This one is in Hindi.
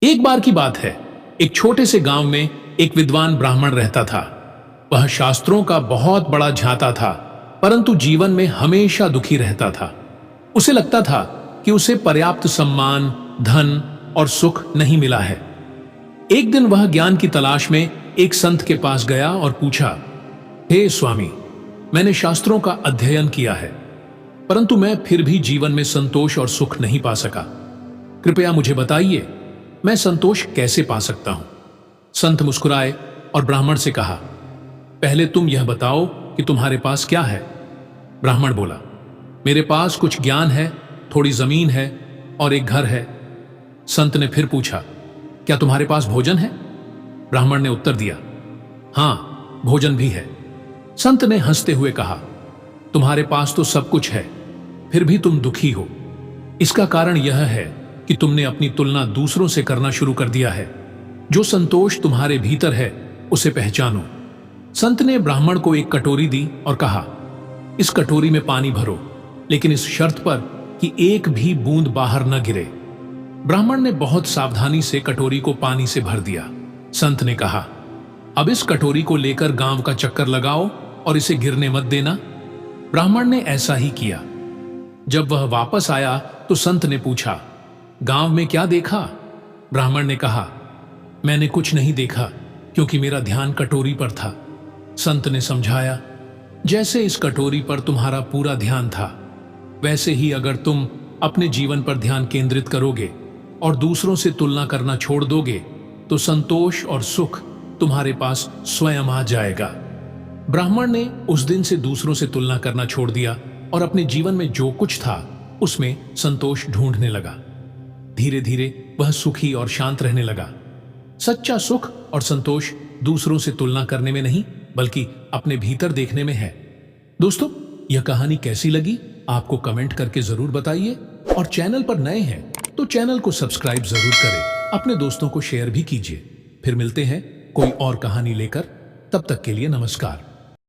एक बार की बात है, एक छोटे से गांव में एक विद्वान ब्राह्मण रहता था। वह शास्त्रों का बहुत बड़ा झांता था, परंतु जीवन में हमेशा दुखी रहता था। उसे लगता था कि उसे पर्याप्त सम्मान, धन और सुख नहीं मिला है। एक दिन वह ज्ञान की तलाश में एक संत के पास गया और पूछा, हे स्वामी, मैंने शास्त्रों का अध्ययन किया है, परंतु मैं फिर भी जीवन में संतोष और सुख नहीं पा सका। कृपया मुझे बताइए, मैं संतोष कैसे पा सकता हूं? संत मुस्कुराए और ब्राह्मण से कहा, पहले तुम यह बताओ कि तुम्हारे पास क्या है। ब्राह्मण बोला, मेरे पास कुछ ज्ञान है, थोड़ी जमीन है और एक घर है। संत ने फिर पूछा, क्या तुम्हारे पास भोजन है? ब्राह्मण ने उत्तर दिया, हां, भोजन भी है। संत ने हंसते हुए कहा, तुम्हारे पास तो सब कुछ है, फिर भी तुम दुखी हो। इसका कारण यह है कि तुमने अपनी तुलना दूसरों से करना शुरू कर दिया है। जो संतोष तुम्हारे भीतर है, उसे पहचानो। संत ने ब्राह्मण को एक कटोरी दी और कहा, इस कटोरी में पानी भरो, लेकिन इस शर्त पर कि एक भी बूंद बाहर न गिरे। ब्राह्मण ने बहुत सावधानी से कटोरी को पानी से भर दिया। संत ने कहा, अब इस कटोरी को लेकर गांव का चक्कर लगाओ और इसे गिरने मत देना। ब्राह्मण ने ऐसा ही किया। जब वह वापस आया तो संत ने पूछा, गांव में क्या देखा? ब्राह्मण ने कहा, मैंने कुछ नहीं देखा, क्योंकि मेरा ध्यान कटोरी पर था। संत ने समझाया, जैसे इस कटोरी पर तुम्हारा पूरा ध्यान था, वैसे ही अगर तुम अपने जीवन पर ध्यान केंद्रित करोगे और दूसरों से तुलना करना छोड़ दोगे, तो संतोष और सुख तुम्हारे पास स्वयं आ जाएगा। ब्राह्मण ने उस दिन से दूसरों से तुलना करना छोड़ दिया और अपने जीवन में जो कुछ था उसमें संतोष ढूंढने लगा। धीरे धीरे वह सुखी और शांत रहने लगा। सच्चा सुख और संतोष दूसरों से तुलना करने में नहीं, बल्कि अपने भीतर देखने में है। दोस्तों, यह कहानी कैसी लगी आपको कमेंट करके जरूर बताइए, और चैनल पर नए हैं तो चैनल को सब्सक्राइब जरूर करें। अपने दोस्तों को शेयर भी कीजिए। फिर मिलते हैं कोई और कहानी लेकर। तब तक के लिए नमस्कार।